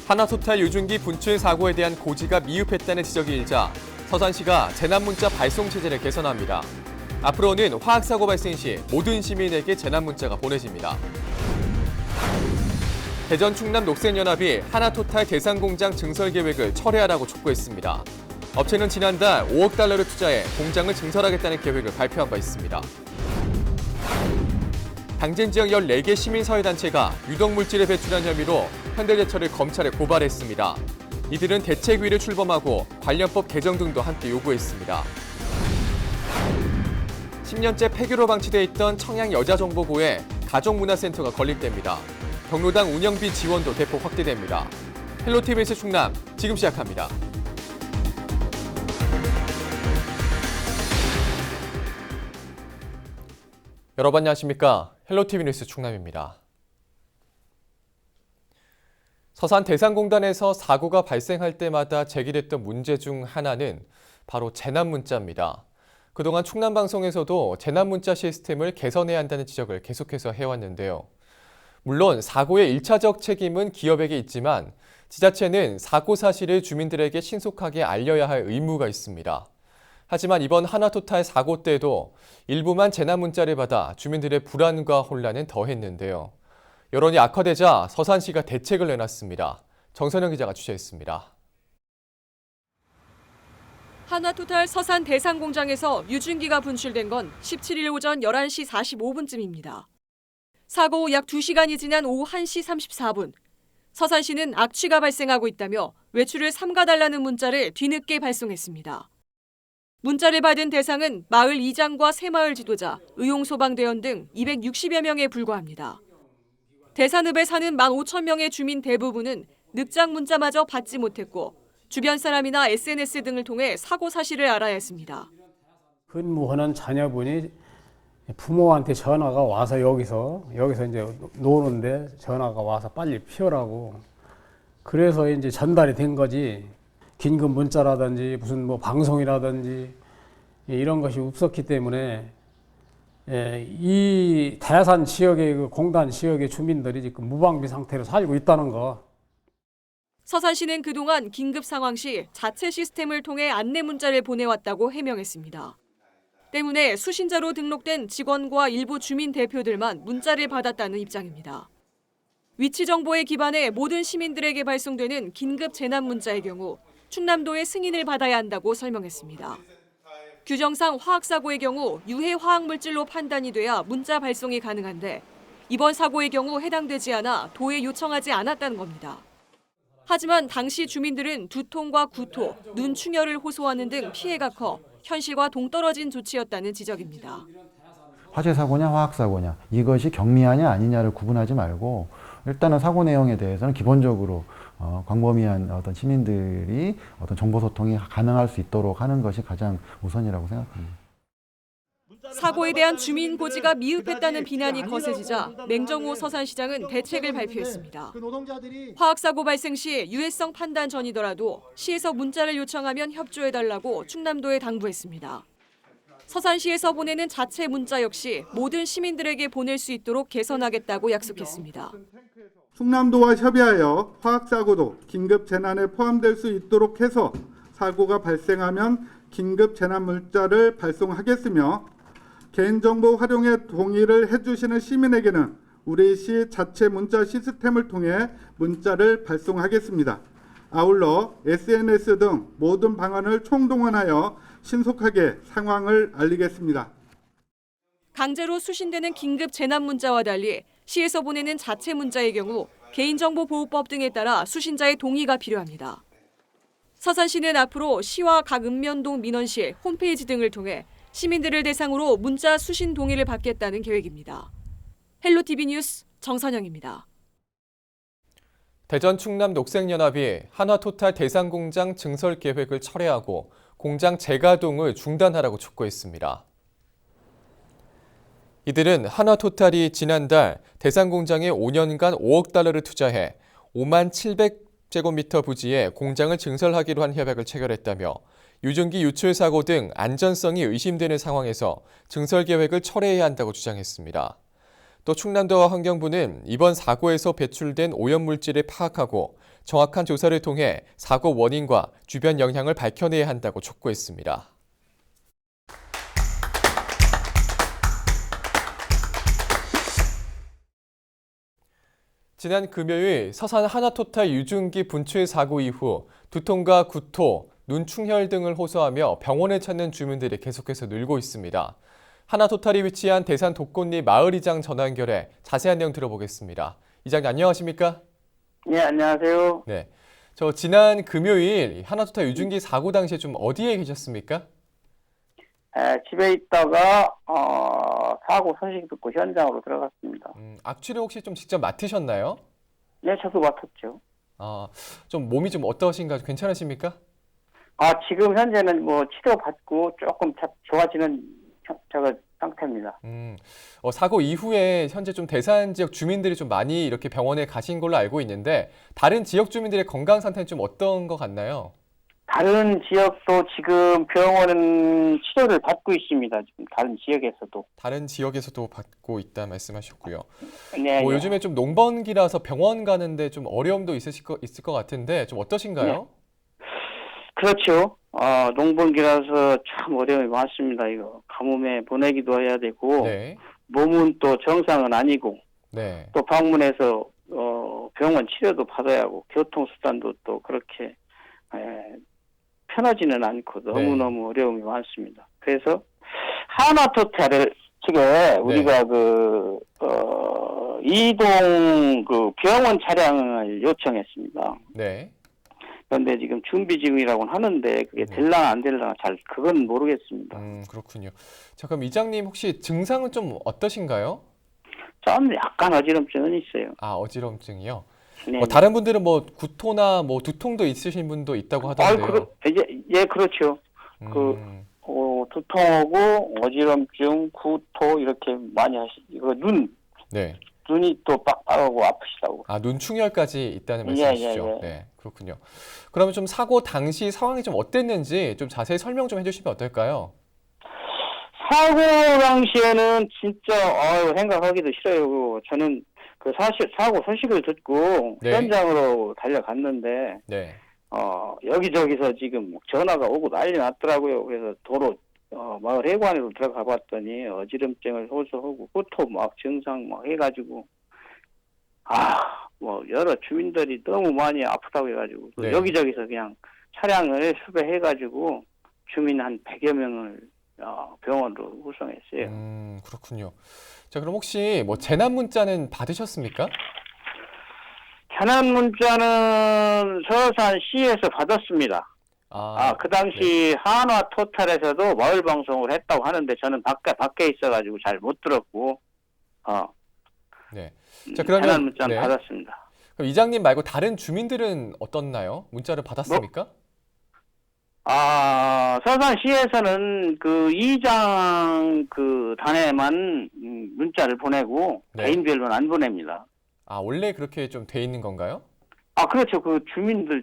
하나토탈 유증기 분출 사고에 대한 고지가 미흡했다는 지적이 일자 서산시가 재난문자 발송 체제를 개선합니다. 앞으로는 화학사고 발생 시 모든 시민에게 재난문자가 보내집니다. 대전 충남 녹색연합이 하나토탈 대상공장 증설 계획을 철회하라고 촉구했습니다. 업체는 지난달 5억 달러를 투자해 공장을 증설하겠다는 계획을 발표한 바 있습니다. 당진 지역 14개 시민사회단체가 유독물질을 배출한 혐의로 현대제철을 검찰에 고발했습니다. 이들은 대책위를 출범하고 관련법 개정 등도 함께 요구했습니다. 10년째 폐교로 방치돼 있던 청양여자정보고에 가족문화센터가 건립됩니다. 경로당 운영비 지원도 대폭 확대됩니다. 헬로티비에스 충남 지금 시작합니다. 여러분 안녕하십니까? 헬로티비 뉴스 충남입니다. 서산 대상공단에서 사고가 발생할 때마다 제기됐던 문제 중 하나는 바로 재난문자입니다. 그동안 충남방송에서도 재난문자 시스템을 개선해야 한다는 지적을 계속해서 해왔는데요. 물론 사고의 1차적 책임은 기업에게 있지만 지자체는 사고 사실을 주민들에게 신속하게 알려야 할 의무가 있습니다. 하지만 이번 하나토탈 사고 때도 일부만 재난문자를 받아 주민들의 불안과 혼란은 더했는데요. 여론이 악화되자 서산시가 대책을 내놨습니다. 정선영 기자가 취재했습니다. 하나토탈 서산 대상공장에서 유증기가 분출된 건 17일 오전 11시 45분쯤입니다. 사고 후 약 2시간이 지난 오후 1시 34분, 서산시는 악취가 발생하고 있다며 외출을 삼가달라는 문자를 뒤늦게 발송했습니다. 문자를 받은 대상은 마을 이장과 새마을 지도자, 의용소방대원 등 260여 명에 불과합니다. 대산읍에 사는 15,000명의 주민 대부분은 늑장 문자마저 받지 못했고 주변 사람이나 SNS 등을 통해 사고 사실을 알아야 했습니다. 근무하는 자녀분이 부모한테 전화가 와서 여기서 이제 노는데 전화가 와서 빨리 피우라고. 그래서 이제 전달이 된 거지. 긴급 문자라든지 무슨 뭐 방송이라든지 이런 것이 없었기 때문에 이 대산 지역의 그 공단 지역의 주민들이 지금 무방비 상태로 살고 있다는 거. 서산시는 그동안 긴급 상황 시 자체 시스템을 통해 안내 문자를 보내왔다고 해명했습니다. 때문에 수신자로 등록된 직원과 일부 주민 대표들만 문자를 받았다는 입장입니다. 위치 정보에 기반해 모든 시민들에게 발송되는 긴급 재난 문자의 경우 충남도의 승인을 받아야 한다고 설명했습니다. 규정상 화학사고의 경우 유해 화학물질로 판단이 돼야 문자 발송이 가능한데 이번 사고의 경우 해당되지 않아 도에 요청하지 않았다는 겁니다. 하지만 당시 주민들은 두통과 구토, 눈 충혈을 호소하는 등 피해가 커 현실과 동떨어진 조치였다는 지적입니다. 화재 사고냐 화학 사고냐 이것이 경미하냐 아니냐를 구분하지 말고 일단은 사고 내용에 대해서는 기본적으로 광범위한 어떤 시민들이 어떤 정보 소통이 가능할 수 있도록 하는 것이 가장 우선이라고 생각합니다. 사고에 대한 주민 고지가 미흡했다는 비난이 거세지자 맹정호 서산시장은 대책을 발표했습니다. 화학사고 발생 시 유해성 판단 전이더라도 시에서 문자를 요청하면 협조해달라고 충남도에 당부했습니다. 서산시에서 보내는 자체 문자 역시 모든 시민들에게 보낼 수 있도록 개선하겠다고 약속했습니다. 충남도와 협의하여 화학사고도 긴급 재난에 포함될 수 있도록 해서 사고가 발생하면 긴급 재난 문자를 발송하겠으며 개인정보 활용에 동의를 해주시는 시민에게는 우리 시 자체 문자 시스템을 통해 문자를 발송하겠습니다. 아울러 SNS 등 모든 방안을 총동원하여 신속하게 상황을 알리겠습니다. 강제로 수신되는 긴급 재난 문자와 달리 시에서 보내는 자체 문자의 경우 개인정보보호법 등에 따라 수신자의 동의가 필요합니다. 서산시는 앞으로 시와 각 읍면동 민원실, 홈페이지 등을 통해 시민들을 대상으로 문자 수신 동의를 받겠다는 계획입니다. 헬로티비 뉴스 정선영입니다. 대전 충남 녹색연합이 하나토탈 대상공장 증설 계획을 철회하고 공장 재가동을 중단하라고 촉구했습니다. 이들은 하나토탈이 지난달 대상공장에 5년간 5억 달러를 투자해 5만 700제곱미터 부지에 공장을 증설하기로 한 협약을 체결했다며 유증기 유출 사고 등 안전성이 의심되는 상황에서 증설 계획을 철회해야 한다고 주장했습니다. 또 충남도와 환경부는 이번 사고에서 배출된 오염물질을 파악하고 정확한 조사를 통해 사고 원인과 주변 영향을 밝혀내야 한다고 촉구했습니다. 지난 금요일 서산 하나토탈 유증기 분출 사고 이후 두통과 구토, 눈 충혈 등을 호소하며 병원을 찾는 주민들이 계속해서 늘고 있습니다. 하나토탈이 위치한 대산 독곡리 마을이장 전화 연결해 자세한 내용 들어보겠습니다. 이장님 안녕하십니까? 네, 안녕하세요. 네. 저 지난 금요일 하나토탈 유증기 사고 당시에 좀 어디에 계셨습니까? 집에 있다가 사고 소식 듣고 현장으로 들어갔습니다. 악취를 혹시 좀 직접 맡으셨나요? 네, 저도 맡았죠. 좀 몸이 좀 어떠신가? 괜찮으십니까? 지금 현재는 뭐 치료받고 조금 좋아지는 상태입니다. 사고 이후에 현재 좀 대산 지역 주민들이 좀 많이 이렇게 병원에 가신 걸로 알고 있는데 다른 지역 주민들의 건강 상태는 좀 어떤 것 같나요? 다른 지역도 지금 병원은 치료를 받고 있습니다. 지금 다른 지역에서도. 다른 지역에서도 받고 있다 말씀하셨고요. 네, 네. 요즘에 좀 농번기라서 병원 가는데 좀 어려움도 있을 것 같은데 좀 어떠신가요? 네. 그렇죠. 농번기라서 참 어려움이 많습니다. 이거 가뭄에 보내기도 해야 되고 네. 몸은 또 정상은 아니고 네. 또 방문해서 병원 치료도 받아야 하고 교통수단도 또 그렇게 편하지는 않고 너무너무 어려움이 많습니다. 그래서 하나토탈을 측에 우리가 이동 병원 차량을 요청했습니다. 네. 그런데 지금 준비 중이라고 하는데 그게 될라나 안 될라나 잘 그건 모르겠습니다. 그렇군요. 자, 그럼 이장님 혹시 증상은 좀 어떠신가요? 저는 약간 어지럼증은 있어요. 어지럼증이요? 네. 다른 분들은 뭐 구토나 뭐 두통도 있으신 분도 있다고 하던데요. 예, 그렇죠. 두통하고 어지럼증, 구토 이렇게 많이 이거 네. 눈이 또 빡빡하고 아프시다고. 눈 충혈까지 있다는 말씀이시죠? 예. 네, 그렇군요. 그러면 좀 사고 당시 상황이 좀 어땠는지 좀 자세히 설명 좀 해주시면 어떨까요? 사고 당시에는 진짜 생각하기도 싫어요. 저는 사고 소식을 듣고 네. 현장으로 달려갔는데 네. 여기저기서 지금 전화가 오고 난리 났더라고요. 그래서 도로 마을 해관으로 들어가 봤더니 어지럼증을 호소하고 구토 막 증상 막 해가지고 여러 주민들이 너무 많이 아프다고 해가지고 네. 여기저기서 그냥 차량을 수배해가지고 주민 한 100여 명을 병원으로 후송했어요. 그렇군요. 자, 그럼 혹시 뭐 재난 문자는 받으셨습니까? 재난 문자는 서산시에서 받았습니다. 그 당시 한화토탈에서도 마을 방송을 했다고 하는데 저는 밖에 있어가지고 잘 못 들었고, 네. 자, 그러면 재난 문자는 받았습니다. 그럼 이장님 말고 다른 주민들은 어떻나요? 문자를 받았습니까? 서산시에서는 그 이장 단에만 문자를 보내고 네. 개인별로는 안 보냅니다. 원래 그렇게 좀 돼 있는 건가요? 그렇죠. 그 주민들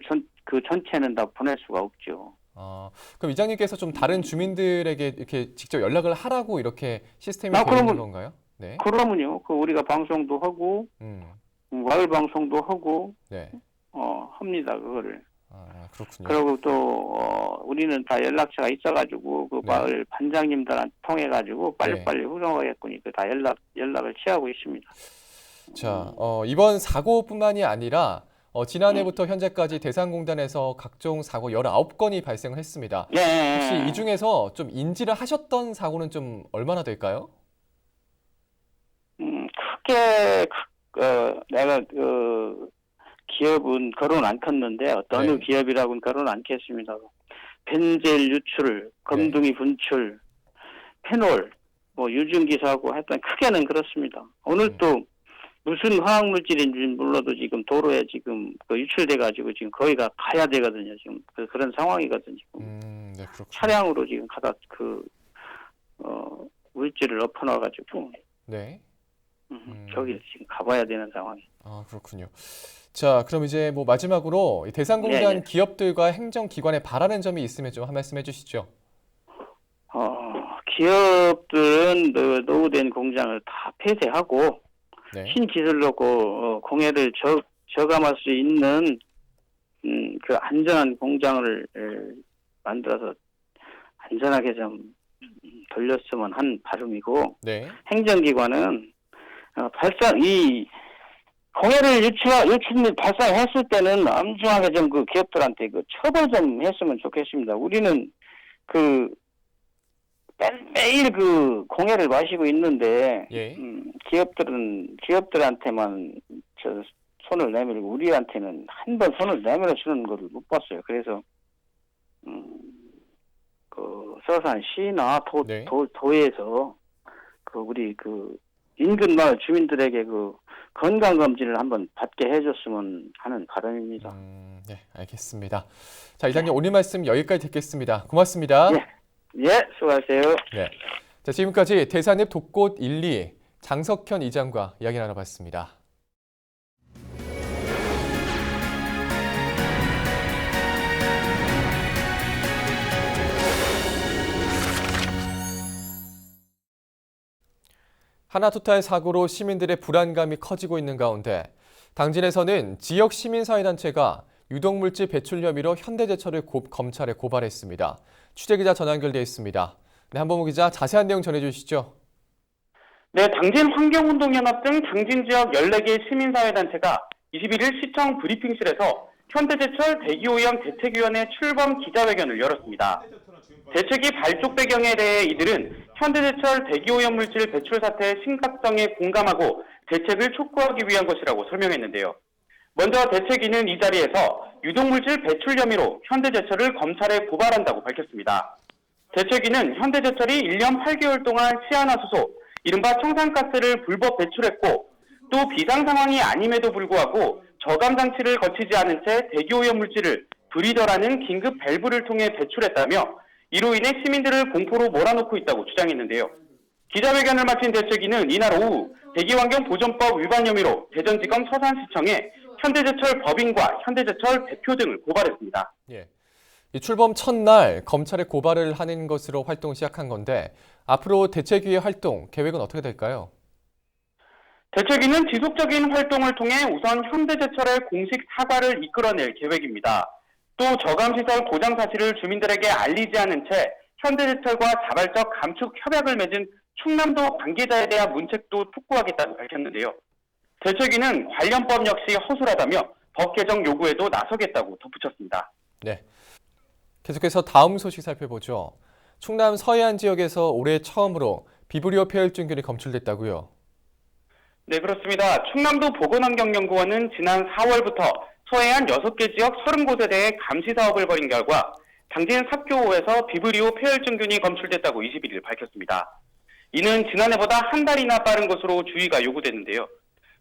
전체는 다 보낼 수가 없죠. 그럼 이장님께서 좀 다른 주민들에게 이렇게 직접 연락을 하라고 이렇게 시스템이 되어 있는 건가요? 네. 그러면요. 우리가 방송도 하고, 마을 방송도 하고, 네. 합니다. 그거를. 그렇군요. 그리고 또 우리는 다 연락처가 있어가지고 그 네. 마을 반장님들한테 통해가지고 빨리빨리 후송하겠군요. 다 연락을 취하고 있습니다. 자, 이번 사고뿐만이 아니라 지난해부터 현재까지 대산공단에서 각종 사고 19건이 발생을 했습니다. 네. 혹시 이 중에서 좀 인지를 하셨던 사고는 좀 얼마나 될까요? 크게 내가 기업은 거론 안 켰는데 어느 기업이라고는 거론 안 켰습니다. 벤젤 유출, 검둥이 분출, 페놀, 유증기 사고 하여튼 크게는 그렇습니다. 오늘 또 무슨 화학 물질인지는 몰라도 지금 도로에 지금 유출돼가지고 지금 거기가 가야 되거든요. 지금 그런 상황이거든요. 지금. 네, 그렇군요. 차량으로 지금 가다 물질을 엎어놔가지고. 네. 저기 지금 가봐야 되는 상황이. 그렇군요. 자, 그럼 이제 뭐 마지막으로 이 대산공단 기업들과 행정기관에 바라는 점이 있으면 좀 한 말씀 해주시죠. 기업들은 노후된 공장을 다 폐쇄하고 신기술로 공해를 저감할 수 있는 그 안전한 공장을 만들어서 안전하게 좀 돌렸으면 한 바람이고, 네. 행정기관은 이 공해를 유출 발생했을 때는 엄중하게 좀 그 기업들한테 그 처벌 좀 했으면 좋겠습니다. 우리는 그 매일 그 공해를 마시고 있는데, 예. 기업들한테만 손을 내밀고 우리한테는 한 번 손을 내밀어 주는 것을 못 봤어요. 그래서 그 서산시나 네. 도에서 그 우리 그 인근 마을 주민들에게 그 건강 검진을 한번 받게 해줬으면 하는 바람입니다. 네, 알겠습니다. 자, 이장님 오늘 말씀 여기까지 듣겠습니다. 고맙습니다. 예, 수고하세요. 네. 자, 지금까지 대산읍 독꽃 1, 2 장석현 이장과 이야기 나눠봤습니다. 하나투타의 사고로 시민들의 불안감이 커지고 있는 가운데 당진에서는 지역 시민사회단체가 유독물질 배출 혐의로 현대제철을 검찰에 고발했습니다. 취재기자 전화 연결돼 있습니다. 네, 한범우 기자 자세한 내용 전해주시죠. 네, 당진 환경운동연합 등 당진 지역 14개 시민사회단체가 21일 시청 브리핑실에서 현대제철 대기오염 대책위원회 출범 기자회견을 열었습니다. 대책위 발족 배경에 대해 이들은 현대제철 대기오염 물질 배출 사태의 심각성에 공감하고 대책을 촉구하기 위한 것이라고 설명했는데요. 먼저 대책위는 이 자리에서 유독물질 배출 혐의로 현대제철을 검찰에 고발한다고 밝혔습니다. 대책위는 현대제철이 1년 8개월 동안 시아나수소, 이른바 청산가스를 불법 배출했고 또 비상 상황이 아님에도 불구하고 저감 장치를 거치지 않은 채 대기오염 물질을 브리더라는 긴급 밸브를 통해 배출했다며 이로 인해 시민들을 공포로 몰아넣고 있다고 주장했는데요. 기자회견을 마친 대책위는 이날 오후 대기환경보존법 위반 혐의로 대전지검 서산시청에 현대제철 법인과 현대제철 대표 등을 고발했습니다. 예. 이 출범 첫날 검찰에 고발을 하는 것으로 활동을 시작한 건데 앞으로 대책위의 활동 계획은 어떻게 될까요? 대책위는 지속적인 활동을 통해 우선 현대제철의 공식 사과를 이끌어낼 계획입니다. 또 저감시설 고장 사실을 주민들에게 알리지 않은 채 현대제철과 자발적 감축 협약을 맺은 충남도 관계자에 대한 문책도 촉구하겠다고 밝혔는데요. 대책위는 관련 법 역시 허술하다며 법 개정 요구에도 나서겠다고 덧붙였습니다. 네. 계속해서 다음 소식 살펴보죠. 충남 서해안 지역에서 올해 처음으로 비브리오 폐혈증균이 검출됐다고요? 네, 그렇습니다. 충남도 보건환경연구원은 지난 4월부터 서해안 6개 지역 30곳에 대해 감시 사업을 벌인 결과 당진 삽교호에서 비브리오 폐혈증균이 검출됐다고 21일 밝혔습니다. 이는 지난해보다 한 달이나 빠른 것으로 주의가 요구됐는데요.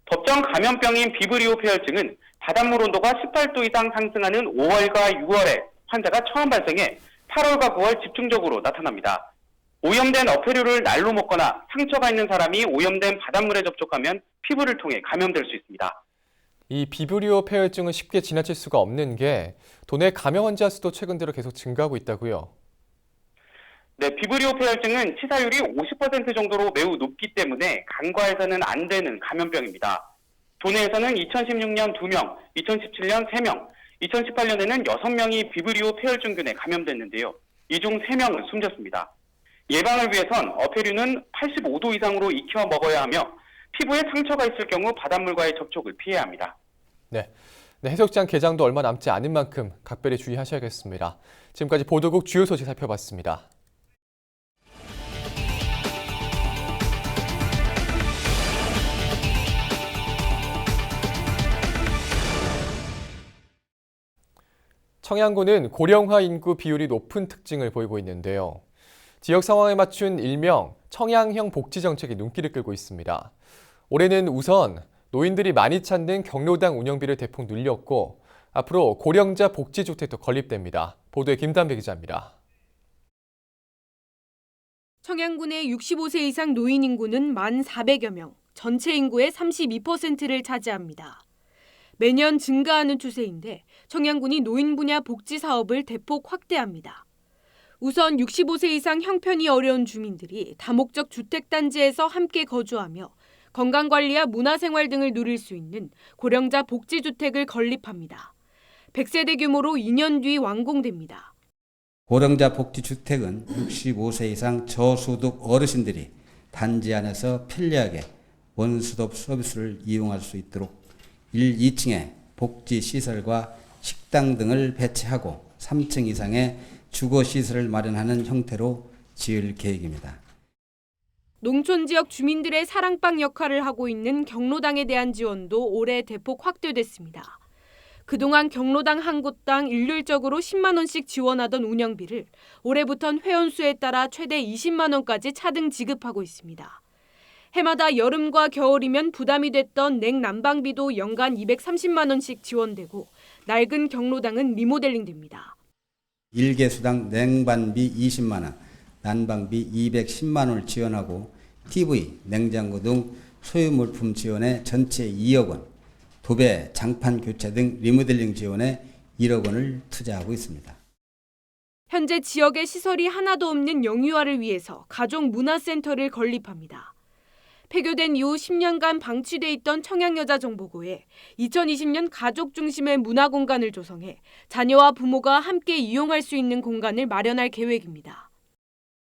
법정 감염병인 비브리오 폐혈증은 바닷물 온도가 18도 이상 상승하는 5월과 6월에 환자가 처음 발생해 8월과 9월 집중적으로 나타납니다. 오염된 어패류를 날로 먹거나 상처가 있는 사람이 오염된 바닷물에 접촉하면 피부를 통해 감염될 수 있습니다. 이 비브리오 폐혈증은 쉽게 지나칠 수가 없는 게 도내 감염 환자 수도 최근 들어 계속 증가하고 있다고요? 네, 비브리오 폐혈증은 치사율이 50% 정도로 매우 높기 때문에 간과해서는 안 되는 감염병입니다. 도내에서는 2016년 2명, 2017년 3명, 2018년에는 6명이 비브리오 폐혈증균에 감염됐는데요. 이 중 3명은 숨졌습니다. 예방을 위해선 어패류는 85도 이상으로 익혀 먹어야 하며 피부에 상처가 있을 경우 바닷물과의 접촉을 피해야 합니다. 네, 해수욕장 개장도 얼마 남지 않은 만큼 각별히 주의하셔야겠습니다. 지금까지 보도국 주요 소식 살펴봤습니다. 청양군은 고령화 인구 비율이 높은 특징을 보이고 있는데요. 지역 상황에 맞춘 일명 청양형 복지 정책이 눈길을 끌고 있습니다. 올해는 우선 노인들이 많이 찾는 경로당 운영비를 대폭 늘렸고 앞으로 고령자 복지주택도 건립됩니다. 보도에 김담배 기자입니다. 청양군의 65세 이상 노인 인구는 1,400여 명, 전체 인구의 32%를 차지합니다. 매년 증가하는 추세인데 청양군이 노인 분야 복지 사업을 대폭 확대합니다. 우선 65세 이상 형편이 어려운 주민들이 다목적 주택단지에서 함께 거주하며 건강관리와 문화생활 등을 누릴 수 있는 고령자 복지주택을 건립합니다. 100세대 규모로 2년 뒤 완공됩니다. 고령자 복지주택은 65세 이상 저소득 어르신들이 단지 안에서 편리하게 원스톱 서비스를 이용할 수 있도록 1, 2층에 복지시설과 식당 등을 배치하고 3층 이상의 주거시설을 마련하는 형태로 지을 계획입니다. 농촌 지역 주민들의 사랑방 역할을 하고 있는 경로당에 대한 지원도 올해 대폭 확대됐습니다. 그동안 경로당 한 곳당 일률적으로 10만 원씩 지원하던 운영비를 올해부턴 회원수에 따라 최대 20만 원까지 차등 지급하고 있습니다. 해마다 여름과 겨울이면 부담이 됐던 냉난방비도 연간 230만 원씩 지원되고 낡은 경로당은 리모델링됩니다. 1개수당 냉방비 20만 원, 난방비 210만 원을 지원하고 TV, 냉장고 등 소유물품 지원에 전체 2억 원, 도배, 장판 교체 등 리모델링 지원에 1억 원을 투자하고 있습니다. 현재 지역에 시설이 하나도 없는 영유아를 위해서 가족문화센터를 건립합니다. 폐교된 이후 10년간 방치돼 있던 청양여자정보고에 2020년 가족 중심의 문화공간을 조성해 자녀와 부모가 함께 이용할 수 있는 공간을 마련할 계획입니다.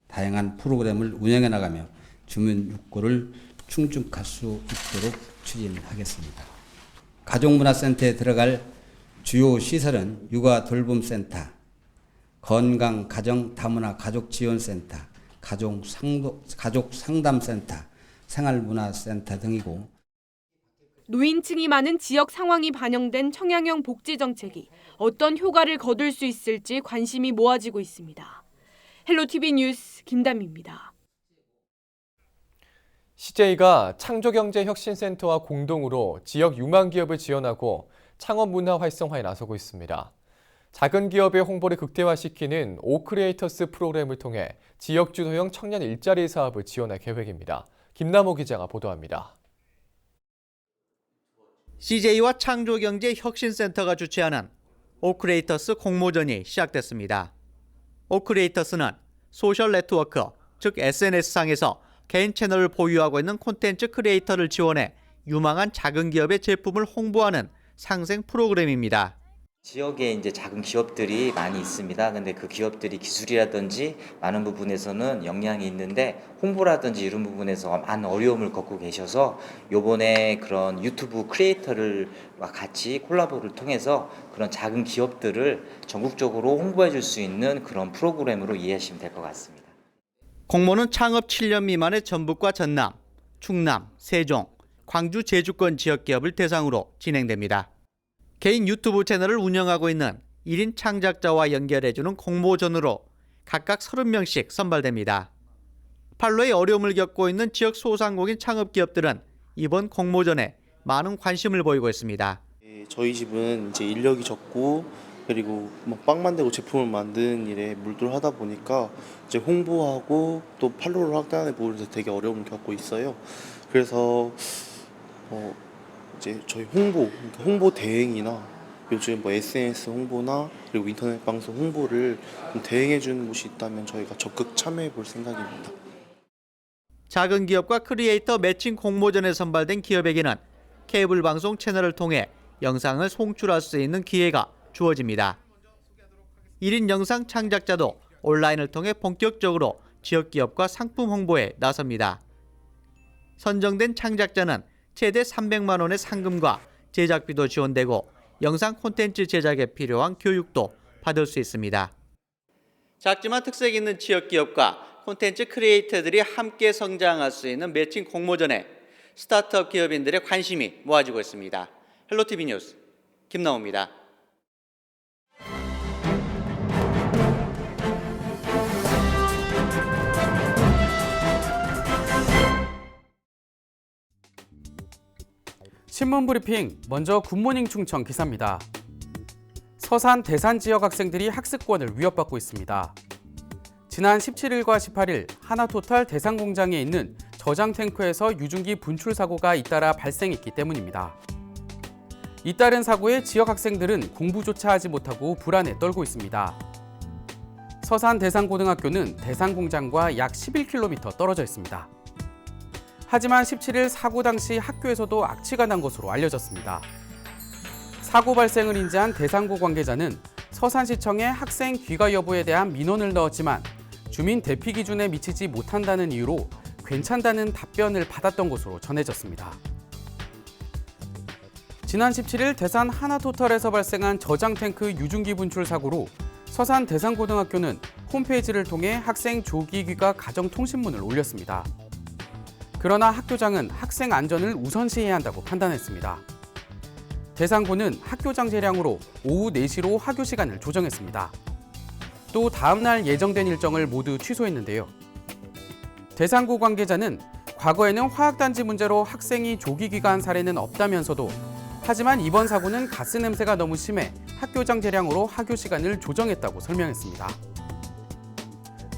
다양한 프로그램을 운영해 나가며 주민 욕구를 충족할 수 있도록 추진하겠습니다. 가족문화센터에 들어갈 주요 시설은 육아 돌봄센터, 건강 가정 다문화 가족지원센터, 가족 상담센터, 생활문화센터 등이고 노인층이 많은 지역 상황이 반영된 청양형 복지 정책이 어떤 효과를 거둘 수 있을지 관심이 모아지고 있습니다. 헬로티비 뉴스 김담입니다. CJ가 창조경제혁신센터와 공동으로 지역 유망 기업을 지원하고 창업 문화 활성화에 나서고 있습니다. 작은 기업의 홍보를 극대화시키는 오크리에이터스 프로그램을 통해 지역 주도형 청년 일자리 사업을 지원할 계획입니다. 김남호 기자가 보도합니다. CJ와 창조경제혁신센터가 주최하는 오크리에이터스 공모전이 시작됐습니다. 오크리에이터스는 소셜 네트워크, 즉 SNS상에서 개인 채널을 보유하고 있는 콘텐츠 크리에이터를 지원해 유망한 작은 기업의 제품을 홍보하는 상생 프로그램입니다. 지역에 이제 작은 기업들이 많이 있습니다. 근데 그 기업들이 기술이라든지 많은 부분에서는 역량이 있는데 홍보라든지 이런 부분에서 많은 어려움을 겪고 계셔서 요번에 그런 유튜브 크리에이터들과 같이 콜라보를 통해서 그런 작은 기업들을 전국적으로 홍보해 줄 수 있는 그런 프로그램으로 이해하시면 될 것 같습니다. 공모는 창업 7년 미만의 전북과 전남, 충남, 세종, 광주, 제주권 지역 기업을 대상으로 진행됩니다. 개인 유튜브 채널을 운영하고 있는 1인 창작자와 연결해주는 공모전으로 각각 30명씩 선발됩니다. 판로에 어려움을 겪고 있는 지역 소상공인 창업기업들은 이번 공모전에 많은 관심을 보이고 있습니다. 저희 집은 이제 인력이 적고 그리고 빵 만들고 제품을 만드는 일에 몰두하다 보니까 이제 홍보하고 또 판로를 확대하는 부분에서 되게 어려움을 겪고 있어요. 그래서 이제 저희 홍보 대행이나 요즘 SNS 홍보나 그리고 인터넷 방송 홍보를 좀 대행해 주는 곳이 있다면 저희가 적극 참여해 볼 생각입니다. 작은 기업과 크리에이터 매칭 공모전에 선발된 기업에게는 케이블 방송 채널을 통해 영상을 송출할 수 있는 기회가 주어집니다. 1인 영상 창작자도 온라인을 통해 본격적으로 지역 기업과 상품 홍보에 나섭니다. 선정된 창작자는 최대 300만 원의 상금과 제작비도 지원되고 영상 콘텐츠 제작에 필요한 교육도 받을 수 있습니다. 작지만 특색 있는 지역 기업과 콘텐츠 크리에이터들이 함께 성장할 수 있는 매칭 공모전에 스타트업 기업인들의 관심이 모아지고 있습니다. 헬로티비 뉴스 김나호입니다. 신문 브리핑, 먼저 굿모닝 충청 기사입니다. 서산 대산 지역 학생들이 학습권을 위협받고 있습니다. 지난 17일과 18일 하나토탈 대산 공장에 있는 저장 탱크에서 유증기 분출 사고가 잇따라 발생했기 때문입니다. 잇따른 사고에 지역 학생들은 공부조차 하지 못하고 불안에 떨고 있습니다. 서산 대산고등학교는 대산 공장과 약 11km 떨어져 있습니다. 하지만 17일 사고 당시 학교에서도 악취가 난 것으로 알려졌습니다. 사고 발생을 인지한 대상고 관계자는 서산시청에 학생 귀가 여부에 대한 민원을 넣었지만 주민 대피 기준에 미치지 못한다는 이유로 괜찮다는 답변을 받았던 것으로 전해졌습니다. 지난 17일 대산 하나토탈에서 발생한 저장탱크 유증기 분출 사고로 서산 대산고등학교는 홈페이지를 통해 학생 조기귀가 가정통신문을 올렸습니다. 그러나 학교장은 학생 안전을 우선시해야 한다고 판단했습니다. 대산고는 학교장 재량으로 오후 4시로 학교 시간을 조정했습니다. 또 다음 날 예정된 일정을 모두 취소했는데요. 대산고 관계자는 과거에는 화학단지 문제로 학생이 조기귀가한 사례는 없다면서도 하지만 이번 사고는 가스 냄새가 너무 심해 학교장 재량으로 학교 시간을 조정했다고 설명했습니다.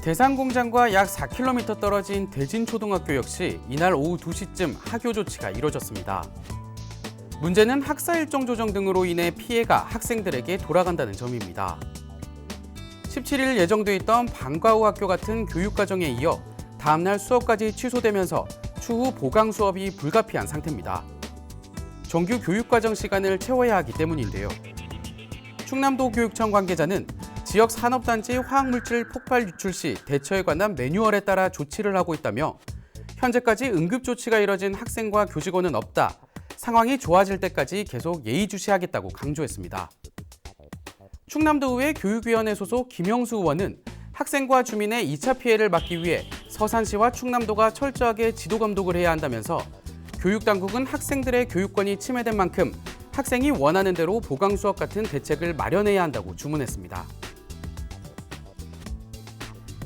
대산공장과 약 4km 떨어진 대진초등학교 역시 이날 오후 2시쯤 학교 조치가 이뤄졌습니다. 문제는 학사 일정 조정 등으로 인해 피해가 학생들에게 돌아간다는 점입니다. 17일 예정돼 있던 방과 후 학교 같은 교육과정에 이어 다음날 수업까지 취소되면서 추후 보강 수업이 불가피한 상태입니다. 정규 교육과정 시간을 채워야 하기 때문인데요. 충남도 교육청 관계자는 지역 산업단지 화학물질 폭발 유출 시 대처에 관한 매뉴얼에 따라 조치를 하고 있다며 현재까지 응급조치가 이뤄진 학생과 교직원은 없다. 상황이 좋아질 때까지 계속 예의주시하겠다고 강조했습니다. 충남도의회 교육위원회 소속 김영수 의원은 학생과 주민의 2차 피해를 막기 위해 서산시와 충남도가 철저하게 지도 감독을 해야 한다면서 교육당국은 학생들의 교육권이 침해된 만큼 학생이 원하는 대로 보강 수업 같은 대책을 마련해야 한다고 주문했습니다.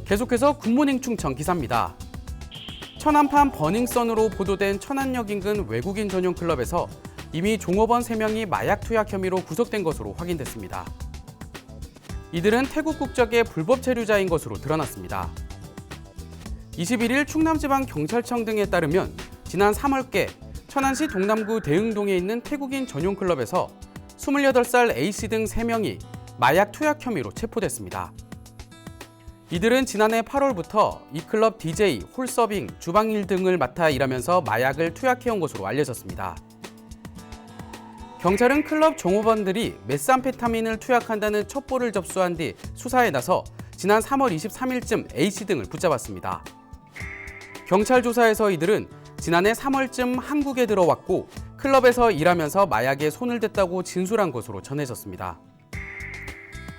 계속해서 굿모닝 충청 기사입니다. 천안판 버닝썬으로 보도된 천안역 인근 외국인 전용 클럽에서 이미 종업원 3명이 마약 투약 혐의로 구속된 것으로 확인됐습니다. 이들은 태국 국적의 불법 체류자인 것으로 드러났습니다. 21일 충남지방경찰청 등에 따르면 지난 3월께 천안시 동남구 대흥동에 있는 태국인 전용 클럽에서 28살 A씨 등 3명이 마약 투약 혐의로 체포됐습니다. 이들은 지난해 8월부터 이 클럽 DJ, 홀서빙, 주방일 등을 맡아 일하면서 마약을 투약해온 것으로 알려졌습니다. 경찰은 클럽 종업원들이 메스암페타민을 투약한다는 첩보를 접수한 뒤 수사에 나서 지난 3월 23일쯤 A씨 등을 붙잡았습니다. 경찰 조사에서 이들은 지난해 3월쯤 한국에 들어왔고 클럽에서 일하면서 마약에 손을 댔다고 진술한 것으로 전해졌습니다.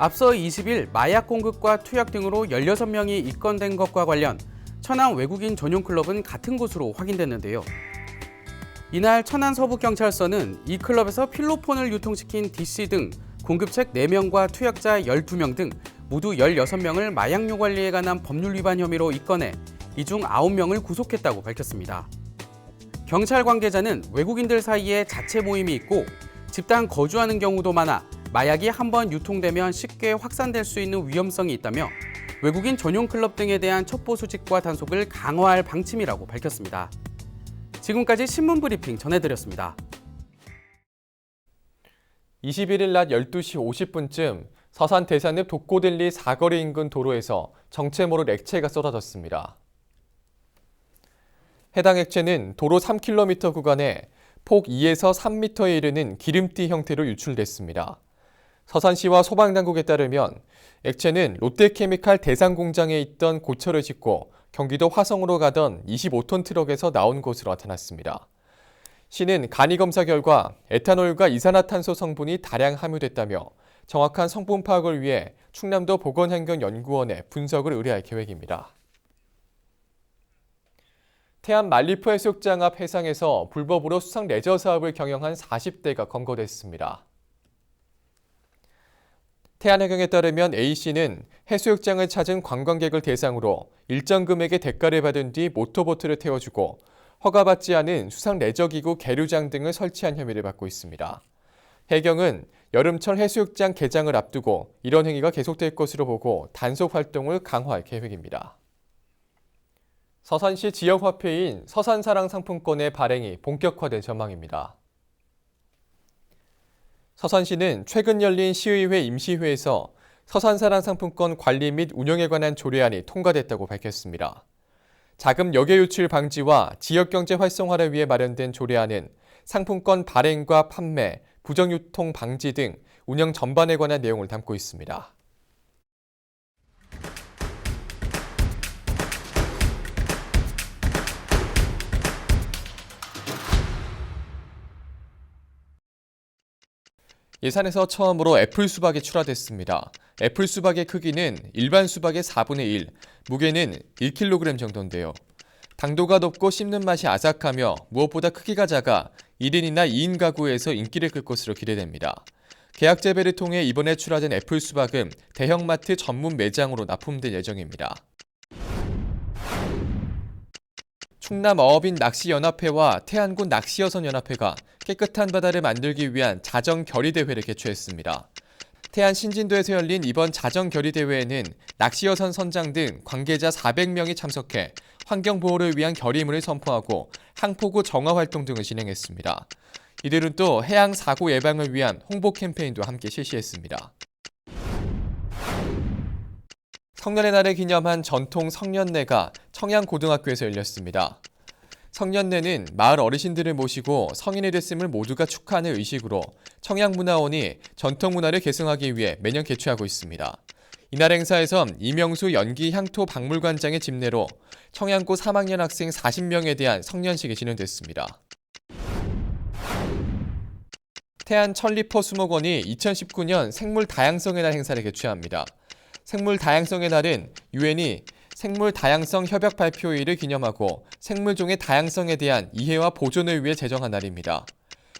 앞서 20일 마약 공급과 투약 등으로 16명이 입건된 것과 관련 천안 외국인 전용 클럽은 같은 곳으로 확인됐는데요. 이날 천안 서부경찰서는 이 클럽에서 필로폰을 유통시킨 D씨 등 공급책 4명과 투약자 12명 등 모두 16명을 마약류 관리에 관한 법률 위반 혐의로 입건해 이 중 9명을 구속했다고 밝혔습니다. 경찰 관계자는 외국인들 사이에 자체 모임이 있고 집단 거주하는 경우도 많아 마약이 한번 유통되면 쉽게 확산될 수 있는 위험성이 있다며 외국인 전용 클럽 등에 대한 첩보 수집과 단속을 강화할 방침이라고 밝혔습니다. 지금까지 신문 브리핑 전해드렸습니다. 21일 낮 12시 50분쯤 서산 대산읍 독고델리 사거리 인근 도로에서 정체 모를 액체가 쏟아졌습니다. 해당 액체는 도로 3km 구간에 폭 2에서 3m에 이르는 기름띠 형태로 유출됐습니다. 서산시와 소방당국에 따르면 액체는 롯데케미칼 대산공장에 있던 고철을 싣고 경기도 화성으로 가던 25톤 트럭에서 나온 것으로 나타났습니다. 시는 간이검사 결과 에탄올과 이산화탄소 성분이 다량 함유됐다며 정확한 성분 파악을 위해 충남도 보건환경연구원에 분석을 의뢰할 계획입니다. 태안 말리포 해수욕장 앞 해상에서 불법으로 수상 레저 사업을 경영한 40대가 검거됐습니다. 태안해경에 따르면 A씨는 해수욕장을 찾은 관광객을 대상으로 일정 금액의 대가를 받은 뒤 모터보트를 태워주고 허가받지 않은 수상 레저기구 계류장 등을 설치한 혐의를 받고 있습니다. 해경은 여름철 해수욕장 개장을 앞두고 이런 행위가 계속될 것으로 보고 단속 활동을 강화할 계획입니다. 서산시 지역화폐인 서산사랑상품권의 발행이 본격화될 전망입니다. 서산시는 최근 열린 시의회 임시회에서 서산사랑상품권 관리 및 운영에 관한 조례안이 통과됐다고 밝혔습니다. 자금 역외 유출 방지와 지역경제 활성화를 위해 마련된 조례안은 상품권 발행과 판매, 부정유통 방지 등 운영 전반에 관한 내용을 담고 있습니다. 예산에서 처음으로 애플 수박이 출하됐습니다. 애플 수박의 크기는 일반 수박의 4분의 1, 무게는 1kg 정도인데요. 당도가 높고 씹는 맛이 아삭하며 무엇보다 크기가 작아 1인이나 2인 가구에서 인기를 끌 것으로 기대됩니다. 계약 재배를 통해 이번에 출하된 애플 수박은 대형마트 전문 매장으로 납품될 예정입니다. 충남어업인 낚시연합회와 태안군 낚시여선연합회가 깨끗한 바다를 만들기 위한 자정결의대회를 개최했습니다. 태안 신진도에서 열린 이번 자정결의대회에는 낚시여선 선장 등 관계자 400명이 참석해 환경보호를 위한 결의문을 선포하고 항포구 정화 활동 등을 진행했습니다. 이들은 또 해양 사고 예방을 위한 홍보 캠페인도 함께 실시했습니다. 성년의 날을 기념한 전통 성년례가 청양고등학교에서 열렸습니다. 성년례는 마을 어르신들을 모시고 성인이 됐음을 모두가 축하하는 의식으로 청양문화원이 전통문화를 계승하기 위해 매년 개최하고 있습니다. 이날 행사에선 이명수 연기향토박물관장의 집례로 청양고 3학년 학생 40명에 대한 성년식이 진행됐습니다. 태안 천리포 수목원이 2019년 생물 다양성의 날 행사를 개최합니다. 생물 다양성의 날은 유엔이 생물 다양성 협약 발표일을 기념하고 생물종의 다양성에 대한 이해와 보존을 위해 제정한 날입니다.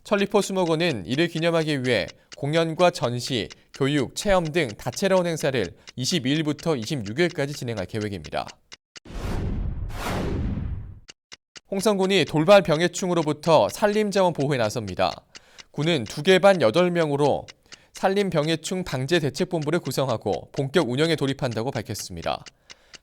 천리포 수목원은 이를 기념하기 위해 공연과 전시, 교육, 체험 등 다채로운 행사를 22일부터 26일까지 진행할 계획입니다. 홍성군이 돌발 병해충으로부터 산림자원 보호에 나섭니다. 군은 2개 반 8명으로 산림병해충 방제대책본부를 구성하고 본격 운영에 돌입한다고 밝혔습니다.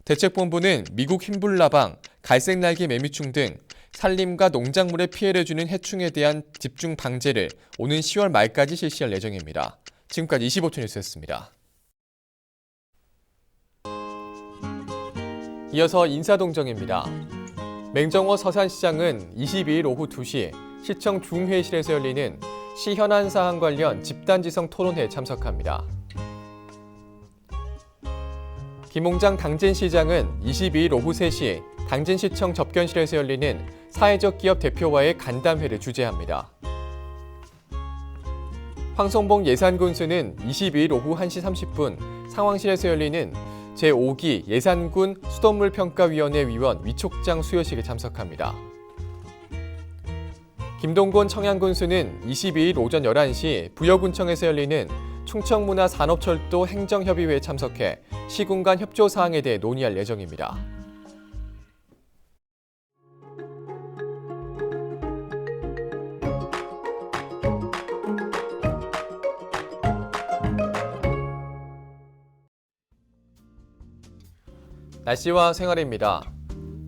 대책본부는 미국 흰불나방, 갈색날개 매미충 등 산림과 농작물에 피해를 주는 해충에 대한 집중 방제를 오는 10월 말까지 실시할 예정입니다. 지금까지 25초 뉴스였습니다. 이어서 인사동정입니다. 맹정호 서산시장은 22일 오후 2시 시청 중회의실에서 열리는 시 현안 사항 관련 집단지성 토론회에 참석합니다. 김홍장 당진시장은 22일 오후 3시 당진시청 접견실에서 열리는 사회적 기업 대표와의 간담회를 주재합니다. 황성봉 예산군수는 22일 오후 1시 30분 상황실에서 열리는 제5기 예산군 수돗물평가위원회 위원 위촉장 수여식에 참석합니다. 김동곤 청양군수는 22일 오전 11시 부여군청에서 열리는 충청문화산업철도 행정협의회에 참석해 시군 간 협조 사항에 대해 논의할 예정입니다. 날씨와 생활입니다.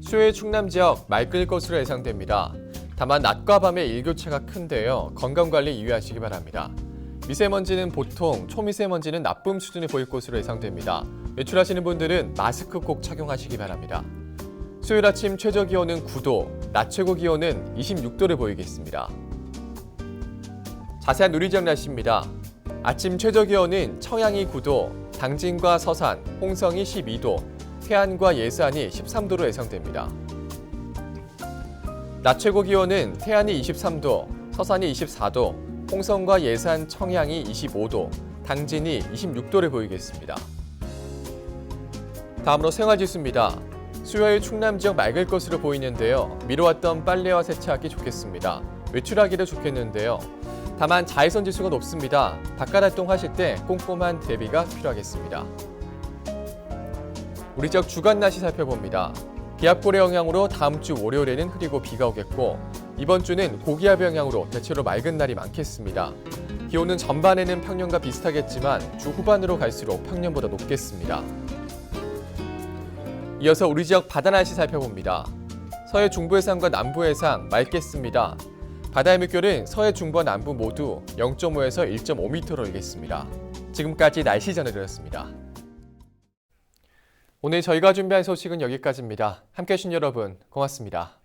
수요일 충남 지역 맑을 것으로 예상됩니다. 다만 낮과 밤의 일교차가 큰데요. 건강관리 유의하시기 바랍니다. 미세먼지는 보통, 초미세먼지는 나쁨 수준을 보일 것으로 예상됩니다. 외출하시는 분들은 마스크 꼭 착용하시기 바랍니다. 수요일 아침 최저기온은 9도, 낮 최고기온은 26도를 보이겠습니다. 자세한 우리 지역 날씨입니다. 아침 최저기온은 청양이 9도, 당진과 서산, 홍성이 12도, 태안과 예산이 13도로 예상됩니다. 낮 최고 기온은 태안이 23도, 서산이 24도, 홍성과 예산, 청양이 25도, 당진이 26도를 보이겠습니다. 다음으로 생활지수입니다. 수요일 충남 지역 맑을 것으로 보이는데요. 미뤄왔던 빨래와 세차하기 좋겠습니다. 외출하기도 좋겠는데요. 다만 자외선 지수가 높습니다. 바깥 활동하실 때 꼼꼼한 대비가 필요하겠습니다. 우리 지역 주간 날씨 살펴봅니다. 기압골의 영향으로 다음 주 월요일에는 흐리고 비가 오겠고 이번 주는 고기압 영향으로 대체로 맑은 날이 많겠습니다. 기온은 전반에는 평년과 비슷하겠지만 주 후반으로 갈수록 평년보다 높겠습니다. 이어서 우리 지역 바다 날씨 살펴봅니다. 서해 중부 해상과 남부 해상 맑겠습니다. 바다의 물결은 서해 중부와 남부 모두 0.5에서 1.5m로 일겠습니다. 지금까지 날씨 전해드렸습니다. 오늘 저희가 준비한 소식은 여기까지입니다. 함께해 주신 여러분 고맙습니다.